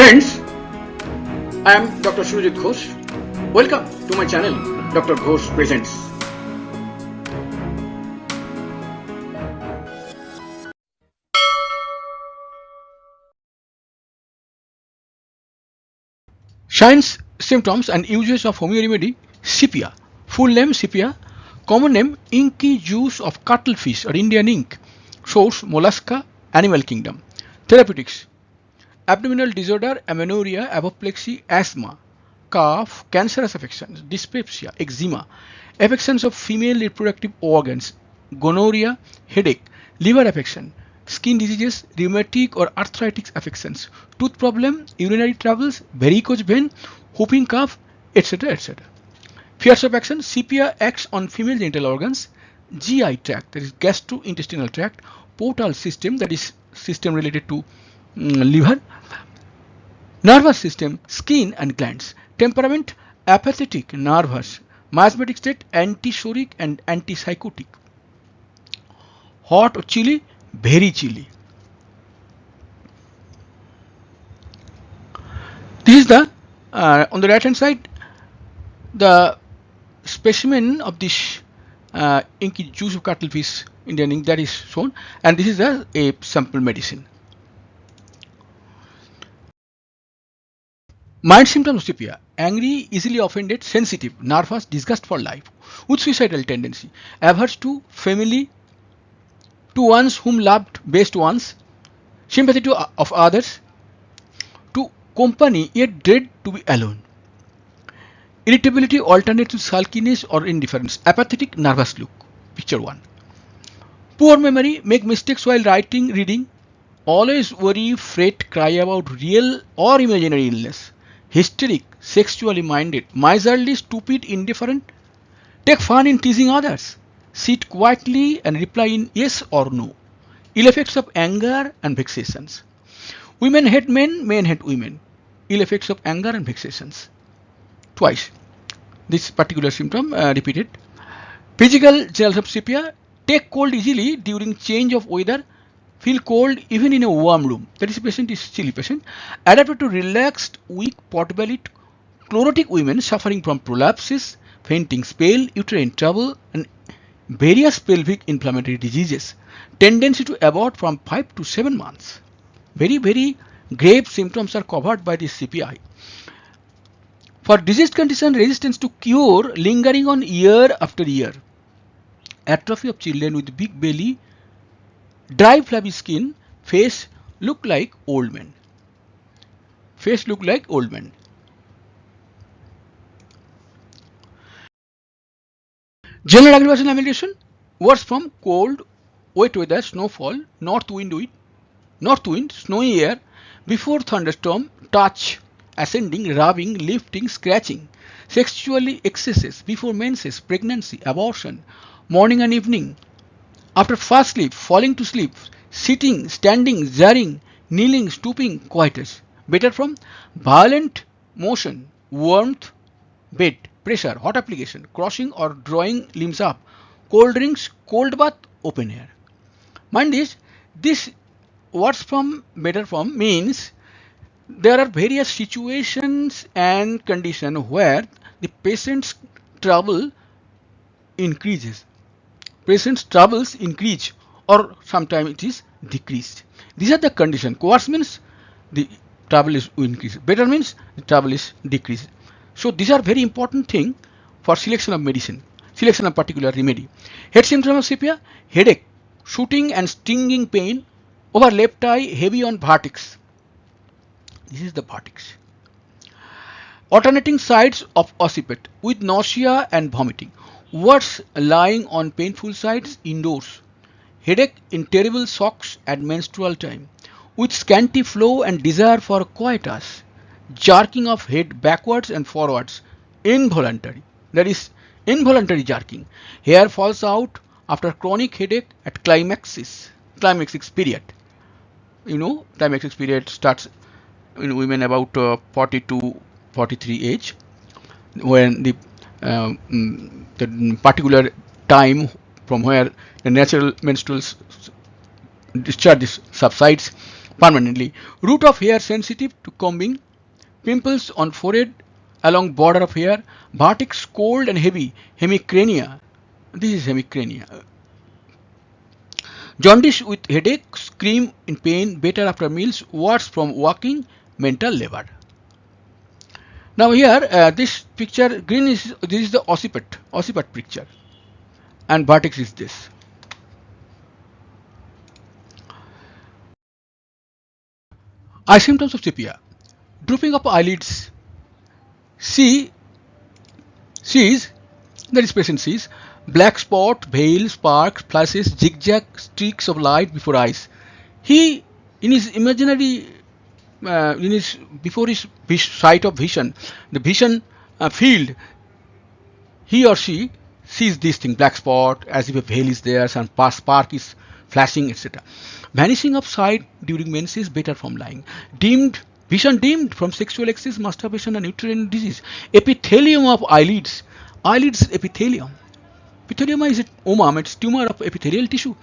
Friends, I am Dr. Surajit Ghosh. Welcome to my channel, Dr. Ghosh Presents. Signs, symptoms and uses of Homeo-remedy SEPIA. Full name SEPIA. Common name Inky juice of cuttlefish or Indian ink. Source Mollusca, animal kingdom. Therapeutics. Abdominal disorder, amenorrhea, apoplexy, asthma, cough, cancerous affections, dyspepsia, eczema, affections of female reproductive organs, gonorrhea, headache, liver affection, skin diseases, rheumatic or arthritic affections, tooth problem, urinary troubles, varicose vein, whooping cough, etc. etc. Fears of action: SEPIA acts on female genital organs, GI tract, that is gastrointestinal tract, portal system, that is system related to liver, nervous system, skin and glands. Temperament: apathetic, nervous. Miasmatic state: antipsoric and antipsychotic. Hot or chilly? Very chilly. This is the on the right hand side, the specimen of this inky juice of cuttlefish Indian ink that is shown, and this is a sample medicine. Mild symptoms of SEPIA: angry, easily offended, sensitive, nervous, disgust for life, with suicidal tendency, averse to family, to ones whom loved best ones, sympathy of others, to company yet dread to be alone. Irritability alternate to sulkiness or indifference, apathetic, nervous look. Picture 1. Poor memory, make mistakes while writing, reading, always worry, fret, cry about real or imaginary illness. Hysteric, sexually minded, miserly, stupid, indifferent, take fun in teasing others, sit quietly and reply in yes or no. Ill effects of anger and vexations. Women hate men, men hate women. Ill effects of anger and vexations. Twice. This particular symptom repeated. Physical signs of SEPIA: take cold easily during change of weather, feel cold even in a warm room. That is, patient is chilly patient. Adapted to relaxed, weak, pot-bellied, chlorotic women suffering from prolapses, fainting spell, uterine trouble, and various pelvic inflammatory diseases. Tendency to abort from 5 to 7 months. Very, very grave symptoms are covered by this CPI. For disease condition, resistance to cure lingering on year after year. Atrophy of children with big belly, dry flabby skin, face look like old men. Face look like old men. General aggravation lamentation: worse from cold, wet weather, snowfall, north wind, snowy air, before thunderstorm, touch, ascending, rubbing, lifting, scratching, sexually excesses, before menses, pregnancy, abortion, morning and evening, after fast sleep, falling to sleep, sitting, standing, jarring, kneeling, stooping, coitus. Better from violent motion, warmth, bed, pressure, hot application, crossing or drawing limbs up, cold drinks, cold bath, open air. Mind this worse from, better from means there are various situations and conditions where the patient's trouble increases. Patient's troubles increase or sometimes it is decreased. These are the conditions. Worse means the trouble is increased. Better means the trouble is decreased. So these are very important thing for selection of medicine, selection of particular remedy. Head symptoms of SEPIA: headache, shooting and stinging pain, over left eye, heavy on vertex. This is the vertex. Alternating sides of occiput with nausea and vomiting. Worse, lying on painful sides indoors. Headache in terrible shocks at menstrual time, with scanty flow and desire for coitus. Jerking of head backwards and forwards, involuntary. That is, involuntary jerking. Hair falls out after chronic headache at climaxis period. You know, climaxis period starts in women about 40 to 43 age, when the particular time from where the natural menstrual discharge subsides permanently. Root of hair sensitive to combing. Pimples on forehead along border of hair. Vertix cold and heavy. Hemicrania. This is hemicrania. Jaundice with headache, scream in pain, better after meals, worse from walking, mental labor. Now here, this picture, green is, this is the occiput picture, and vertex is this. Eye symptoms of sepia: drooping of eyelids, C sees, that is patient sees, black spot, veil, sparks, flashes, zigzag streaks of light before eyes. He, in his imaginary, in his before his sight of vision, the vision field, he or she sees this thing, black spot, as if a veil is there, some spark is flashing, etc. Vanishing of sight during menses, better from lying. Dimmed, vision dimmed from sexual excess, masturbation and uterine disease. Epithelium of eyelids. Eyelids epithelium. Epithelioma is a omum, it's tumor of epithelial tissue.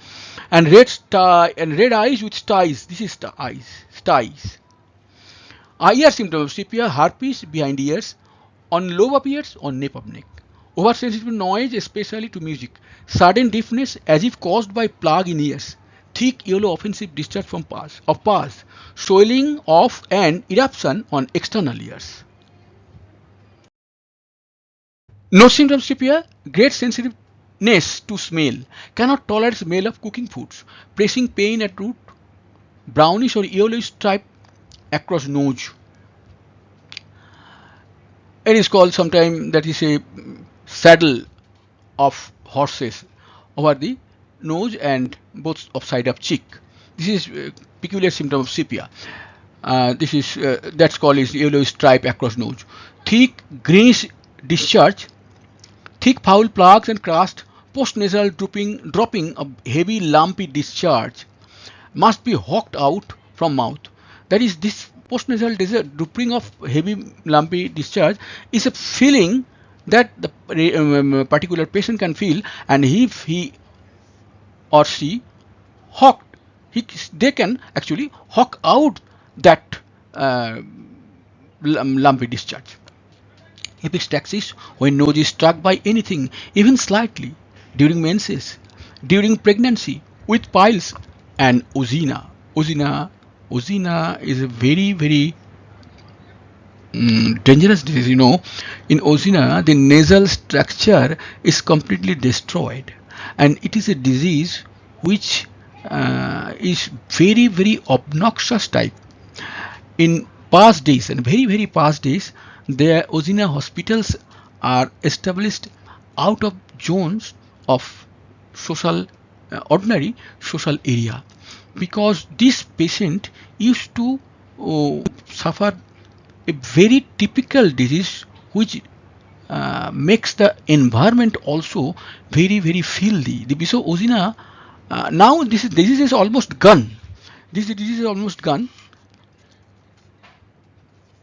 And red eyes with styes. This is the eyes, styes. Ear symptoms of sepia: herpes behind ears, on lobe of ears, on nape of neck. Oversensitive to noise, especially to music. Sudden deafness as if caused by plague in ears. Thick yellow offensive discharge from pus. Swelling of and eruption on external ears. No symptoms of sepia: great sensitiveness to smell. Cannot tolerate smell of cooking foods. Pressing pain at root. Brownish or yellowish stripe across nose. It is called sometimes, that is a saddle of horses over the nose and both of side of cheek. This is peculiar symptom of sepia. This is that's called is yellow stripe across nose. Thick greenish discharge, thick foul plaques and crust, postnasal dropping of heavy lumpy discharge, must be hawked out from mouth. That is, this postnasal dropping of heavy lumpy discharge is a feeling that the particular patient can feel, and if he or she hawked, they can actually hawk out that lumpy discharge. Epistaxis, when nose is struck by anything, even slightly, during menses, during pregnancy, with piles, and ozina. Ozina is a very, very dangerous disease. You know, in ozina, the nasal structure is completely destroyed, and it is a disease which is very, very obnoxious type. In past days, and very, very past days, the ozina hospitals are established out of zones of social ordinary social area, because this patient used to suffer a very typical disease which makes the environment also very, very filthy. The Biso ozina, now this disease is almost gone. This disease is almost gone.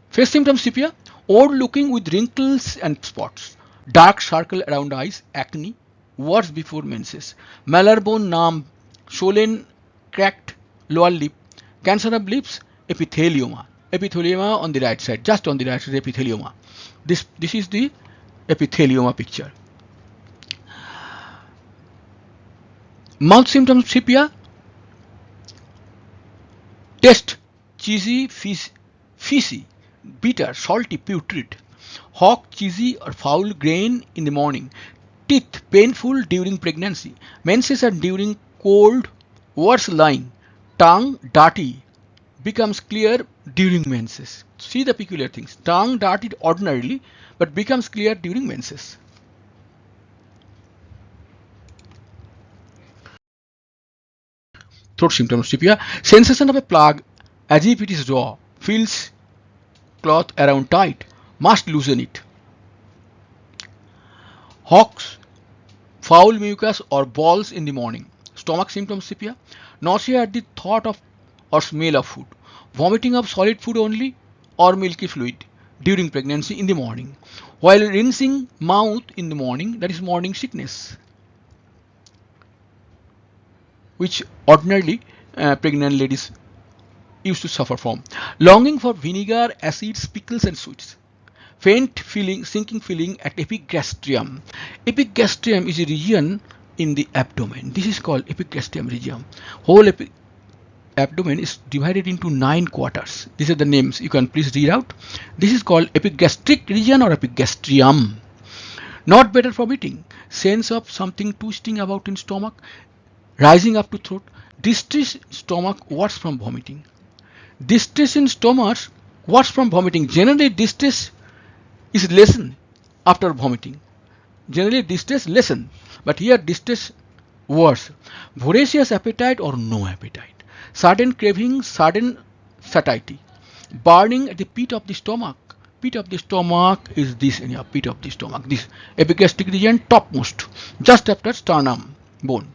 Face symptoms sepia: old looking with wrinkles and spots, dark circle around eyes, acne, worse before menses, malarbone numb, swollen, cracked lower lip, cancer of lips, epithelioma. Epithelioma on the right side, just on the right side, epithelioma. This is the epithelioma picture. Mouth symptoms of sepia: taste cheesy, fishy, bitter, salty, putrid. Hawk cheesy or foul grain in the morning. Teeth painful during pregnancy. Menses are during cold, worse lying. Tongue dirty, becomes clear during menses. See the peculiar things. Tongue dirty ordinarily, but becomes clear during menses. Throat symptoms: sepia: sensation of a plug as if it is raw, feels cloth around tight, must loosen it. Hawks, foul mucus or balls in the morning. Stomach symptoms sepia: nausea at the thought of or smell of food, vomiting of solid food only or milky fluid during pregnancy in the morning, while rinsing mouth in the morning, that is morning sickness, which ordinarily pregnant ladies used to suffer from. Longing for vinegar, acids, pickles and sweets. Faint feeling, sinking feeling at epigastrium. Epigastrium is a region in the abdomen. This is called epigastrium region. Whole abdomen is divided into 9 quarters. These are the names. You can please read out. This is called epigastric region or epigastrium. Not better for eating. Sense of something twisting about in stomach, rising up to throat. Distress stomach, worse from vomiting. Distress in stomach, worse from vomiting. Generally, distress is lessened after vomiting. Generally, distress lessened, but here distress worse. Voracious appetite or no appetite. Sudden craving, sudden satiety. Burning at the pit of the stomach. Pit of the stomach is this area, pit of the stomach. This epigastric region topmost, just after sternum bone.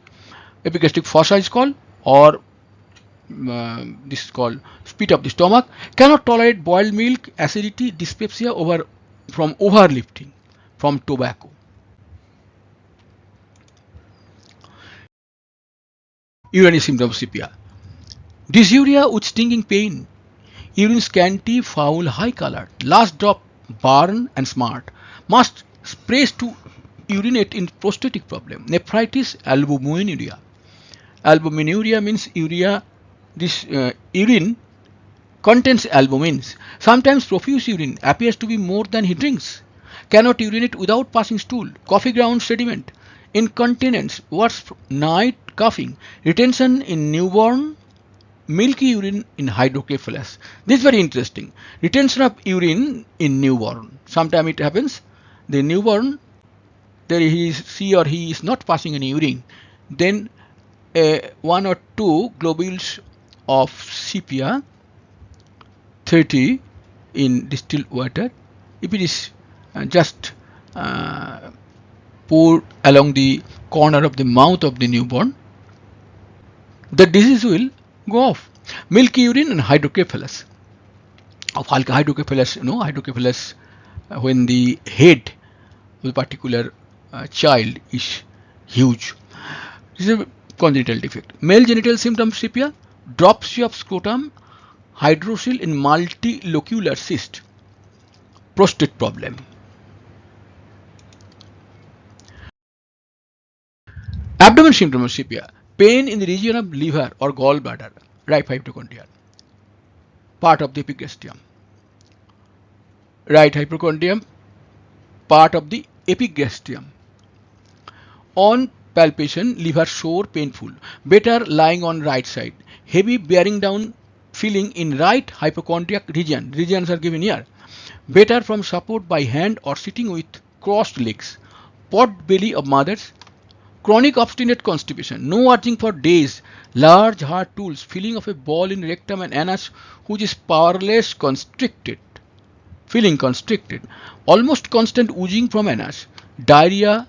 Epigastric fossa is called, or this is called pit of the stomach. Cannot tolerate boiled milk, acidity, dyspepsia from overlifting, from tobacco. Urinary symptoms sepia. Dysuria with stinging pain. Urine scanty, foul, high colored. Last drop burn and smart. Must sprays to urinate in prostatic problem. Nephritis, albuminuria. Albuminuria means urea. This urine contains albumins. Sometimes profuse urine appears to be more than he drinks. Cannot urinate without passing stool. Coffee ground sediment. Incontinence, worse night coughing. Retention in newborn. Milky urine in hydrocephalus. This is very interesting. Retention of urine in newborn. Sometimes it happens. The newborn, she or he is not passing any urine. Then 1 or 2 globules of sepia 30 in distilled water. If it is just poured along the corner of the mouth of the newborn, the disease will go off. Milky urine and hydrocephalus. Of hydrocephalus, hydrocephalus when the head of a particular child is huge. This is a congenital defect. Male genital symptoms sepia. Dropsy of scrotum, hydrocele in multilocular cyst. Prostate problem. Abdomen symptoms sepia. Pain in the region of liver or gallbladder, right hypochondria, part of the epigastrium. Right hypochondrium, part of the epigastrium. On palpation, liver sore, painful. Better lying on right side. Heavy bearing down feeling in right hypochondriac region. Regions are given here. Better from support by hand or sitting with crossed legs. Pot belly of mothers. Chronic obstinate constipation, no urging for days, large hard tools, feeling of a ball in rectum and anus which is powerless, constricted, feeling constricted, almost constant oozing from anus, diarrhea,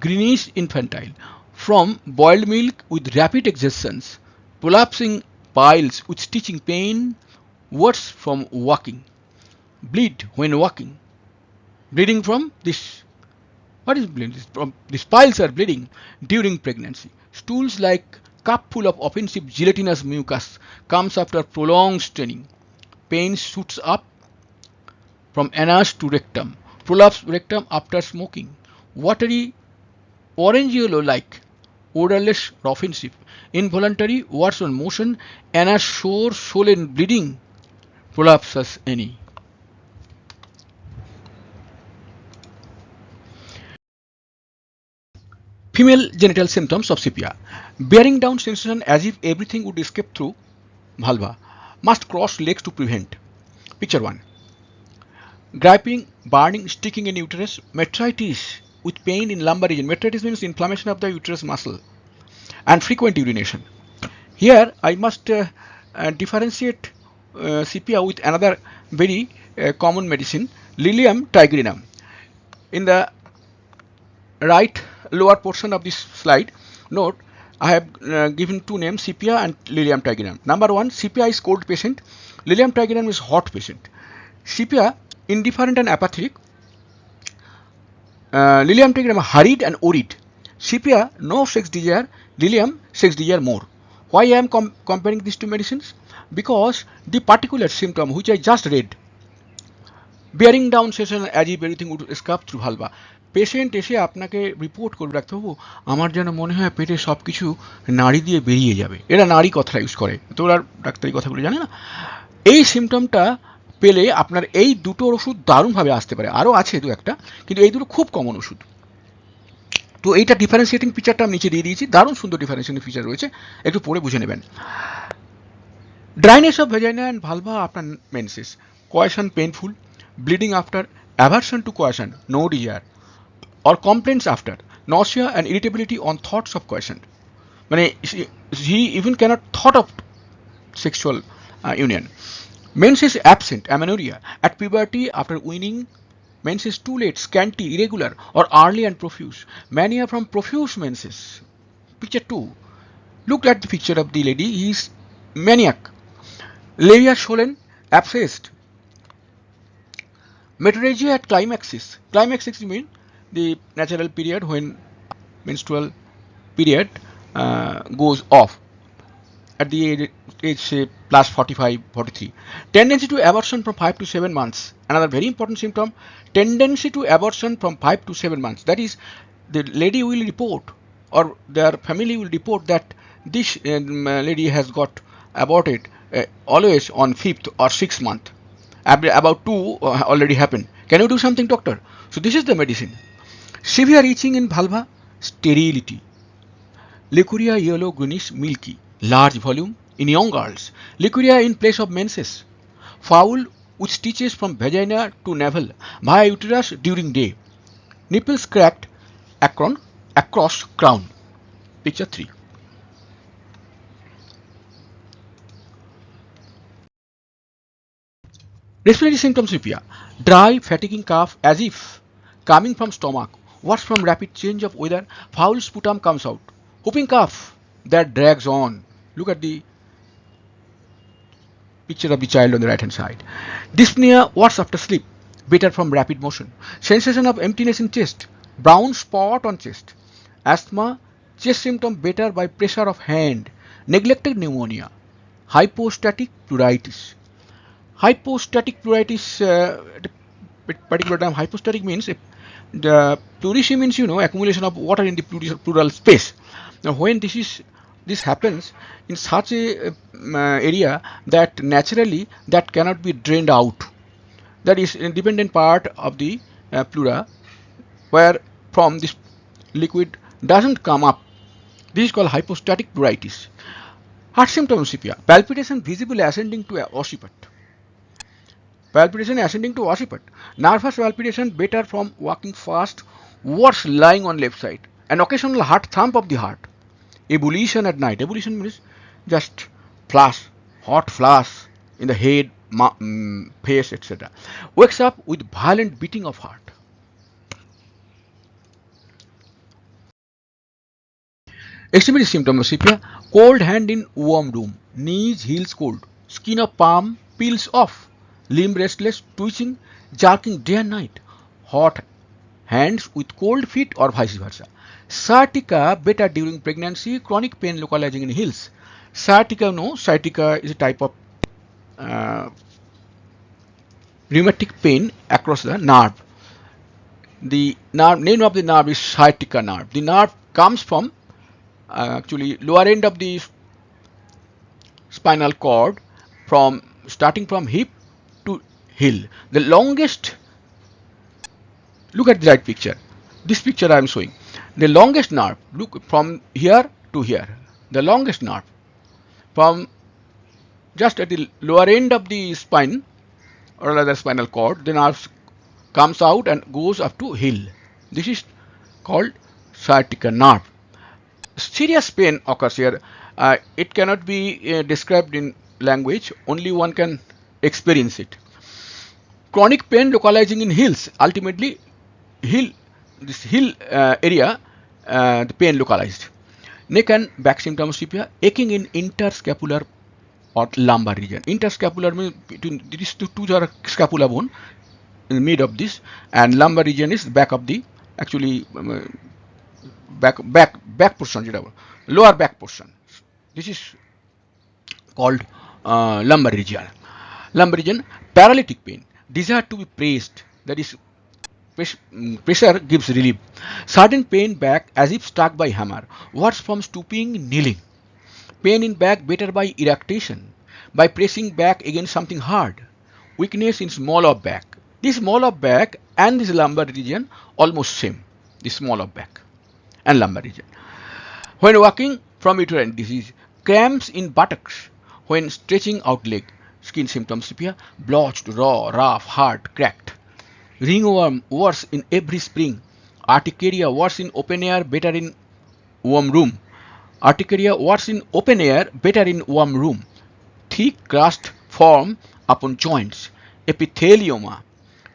greenish infantile, from boiled milk with rapid exertions, prolapsing piles with stitching pain, worse from walking, bleed when walking, bleeding from this. What is bleeding? These piles are bleeding during pregnancy. Stools like cup full of offensive gelatinous mucus comes after prolonged straining. Pain shoots up from anus to rectum. Prolapse rectum after smoking. Watery orange yellow like odorless offensive. Involuntary worse on motion. Anus sore, swollen, bleeding. Prolapsus any. Female genital symptoms of sepia. Bearing down sensation as if everything would escape through vulva. Must cross legs to prevent. Picture 1. Griping, burning, sticking in uterus. Metritis with pain in lumbar region. Metritis means inflammation of the uterus muscle. And frequent urination. Here I must differentiate sepia with another very common medicine, Lilium tigrinum. In the right lower portion of this slide, note I have given 2 names, sepia and Lilium tigrinum. Number 1, sepia is cold patient, Lilium tigrinum is hot patient. Sepia indifferent and apathetic, Lilium tigrinum hurried and worried. Sepia no sex desire, Lilium sex desire more. Why I am comparing these 2 medicines? because the particular symptom which I just read, bearing down session as if everything would escape through vulva, patient এসে আপনাকে report করবে ডাক্তারবাবু আমার যেন মনে হয় পেটে সব কিছু নাড়ি দিয়ে বেরিয়ে যাবে, এরা নাড়ি কথাটা ইউজ করে, তো ওরা ডাক্তারি কথাগুলো জানে না। এই সিমটমটা পেলে আপনার এই দুটোর ওষুধ দারুণভাবে আসতে পারে, আরও আছে দু একটা, কিন্তু এই দুটো খুব কমন ওষুধ। তো এইটা ডিফারেন্সিয়েটিং ফিচারটা আমি নিচে দিয়ে দিয়েছি, দারুণ সুন্দর ডিফারেন্সিয়েটিং ফিচার রয়েছে, একটু পরে বুঝে নেবেন। Dryness of vagina and vulva after menses, coition painful, bleeding after, aversion to coition, no desire, or complaints after, nausea and irritability on thoughts of coition. মানে he even cannot thought of sexual union. Menses absent, amenorrhea, at puberty after weaning, menses too late, scanty, irregular, or early and profuse. Mania from profuse menses. Picture 2. Look at the picture of the lady, he is maniac. Labia swollen, abscessed. Metorrhagia at climaxes. Climaxes mean the natural period when menstrual period goes off at the age say plus 45, 43. Tendency to abortion from 5 to 7 months. Another very important symptom, tendency to abortion from 5 to 7 months. That is, the lady will report or their family will report that this lady has got aborted always on 5th or 6th month. About 2 already happened. Can you do something, doctor? So this is the medicine. Severe itching in vulva, sterility. Leukorrhea yellow, greenish, milky, large volume in young girls. Leukorrhea in place of menses. Foul with stitches from vagina to navel via uterus during day. Nipples cracked across crown. Picture 3. Respiratory symptoms SEPIA. Dry, fatiguing cough as if coming from stomach. Worse from rapid change of weather. Foul sputum comes out. Whooping cough that drags on. Look at the picture of the child on the right hand side. Dyspnea worse after sleep. Better from rapid motion. Sensation of emptiness in chest. Brown spot on chest. Asthma. Chest symptom better by pressure of hand. Neglected pneumonia. Hypostatic pleuritis. Hypostatic pleuritis, at a particular time, hypostatic means the pleurisy means accumulation of water in the pleural space. Now when this happens in such a area that naturally that cannot be drained out, that is a dependent part of the pleura where from this liquid doesn't come up. This is called hypostatic pleuritis. Heart symptoms SEPIA. Palpitation visible ascending to occiput. Palpitation ascending to occiput. Nervous palpitation better from walking fast, worse lying on left side. An occasional heart thump of the heart. Ebullition at night. Ebullition means just flash, hot flash in the head, face, etc. Wakes up with violent beating of heart. Extremity symptoms of SEPIA. Cold hand in warm room. Knees, heels cold. Skin of palm peels off. Limb restless, twitching, jerking day and night. Hot hands with cold feet or vice versa. Sciatica better during pregnancy. Chronic pain localizing in heels. Sciatica, sciatica is a type of rheumatic pain across the nerve. The name of the nerve is sciatica nerve. The nerve comes from actually lower end of the spinal cord, from starting from hip to heel. The longest, look at the right picture. This picture I am showing. The longest nerve, look from here to here. The longest nerve from just at the lower end of the spine or rather spinal cord, the nerve comes out and goes up to heel. This is called sciatica nerve. Serious pain occurs here. It cannot be described in language, only one can experience it. Chronic pain localizing in heels. Ultimately, this heel area, the pain localized. Neck and back symptoms SEPIA. Aching in interscapular or lumbar region. Interscapular means between these two are scapula bone in the mid of this, and lumbar region is back of the actually back portion, lower back portion. This is called lumbar region. Lumbar region, paralytic pain, desire to be praised, that is pressure gives relief. Sudden pain back as if struck by hammer. Worse from stooping, kneeling. Pain in back better by erectation, by pressing back against something hard. Weakness in small of back. This small of back and this lumbar region almost same. This small of back and lumbar region. When walking, from uterine disease. Cramps in buttocks when stretching out leg. Skin symptoms sepia, blotched, raw, rough, hard, cracked. Ringworm worse in every spring. Urticaria worse in open air, better in warm room. Urticaria worse in open air, better in warm room. Thick crust form upon joints. Epithelioma.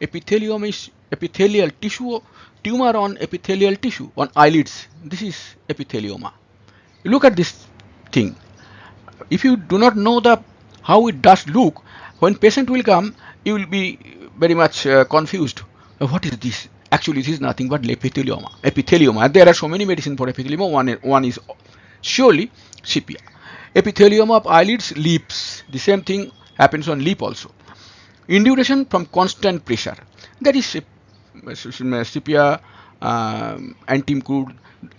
Epithelium is epithelial tissue, tumor on epithelial tissue on eyelids. This is epithelioma. Look at this thing. If you do not know the how it does look, when patient will come, you will be very much confused. What is this? Actually, this is nothing but epithelioma. Epithelioma. There are so many medicines for epithelioma. One is surely sepia. Epithelioma of eyelids, lips. The same thing happens on lip also. Induration from constant pressure. That is sepia, antimcrude.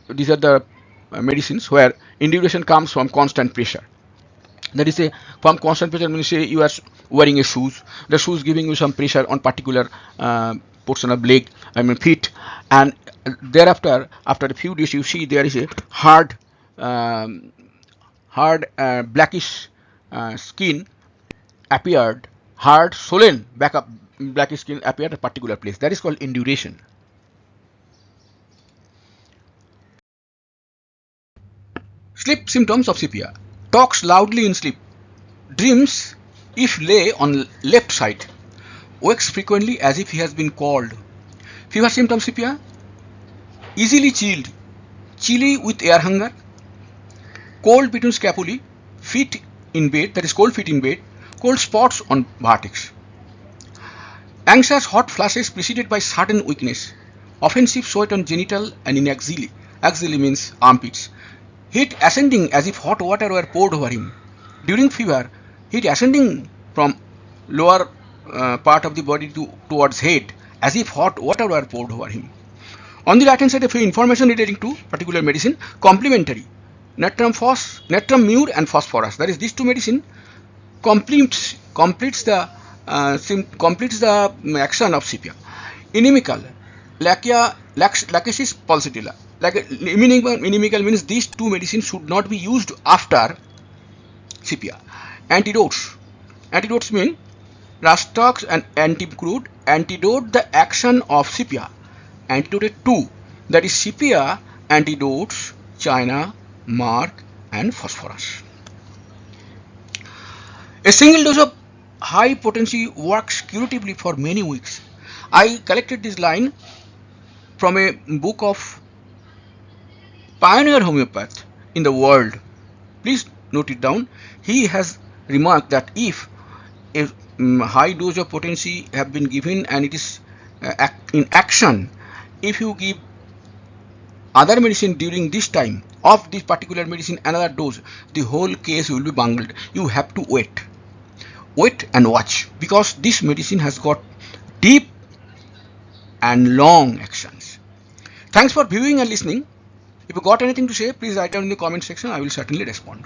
These are the medicines where induration comes from constant pressure. That is a from constant pressure means say you are wearing a shoes, the shoes giving you some pressure on particular portion of leg, feet, and thereafter after a few days you see there is a hard blackish skin appeared, hard swollen back up blackish skin appeared at a particular place. That is called induration. Sleep symptoms of sepia. Talks loudly in sleep. Dreams if lay on left side. Wakes frequently as if he has been called. Fever symptoms sepia. Easily chilled. Chilly with air hunger. Cold between scapulae. Feet in bed, that is cold feet in bed. Cold spots on buttocks. Anxious hot flashes preceded by sudden weakness. Offensive sweat on genital and in axillae. Axillae means armpits. Heat ascending as if hot water were poured over him. During fever, heat ascending from lower part of the body towards head as if hot water were poured over him. On the right hand side, information relating to particular medicine, complementary. Natrum mur and phosphorus. That is, these two medicine completes the action of sepia. Inimical, lachesis pulsatilla. Inimical means these two medicines should not be used after sepia. Antidotes. Antidotes mean Rastox and antimcrude. Antidote the action of sepia. Antidote 2, that is sepia antidotes China, mark and phosphorus. A single dose of high potency works curatively for many weeks. I collected this line from a book of pioneer homeopath in the world. Please note it down. He has remarked that if a high dose of potency have been given and it is in action, if you give other medicine during this time of this particular medicine another dose, the whole case will be bungled. You have to wait and watch, because this medicine has got deep and long actions. Thanks for viewing and listening. If you got anything to say, please write down in the comment section. I will certainly respond.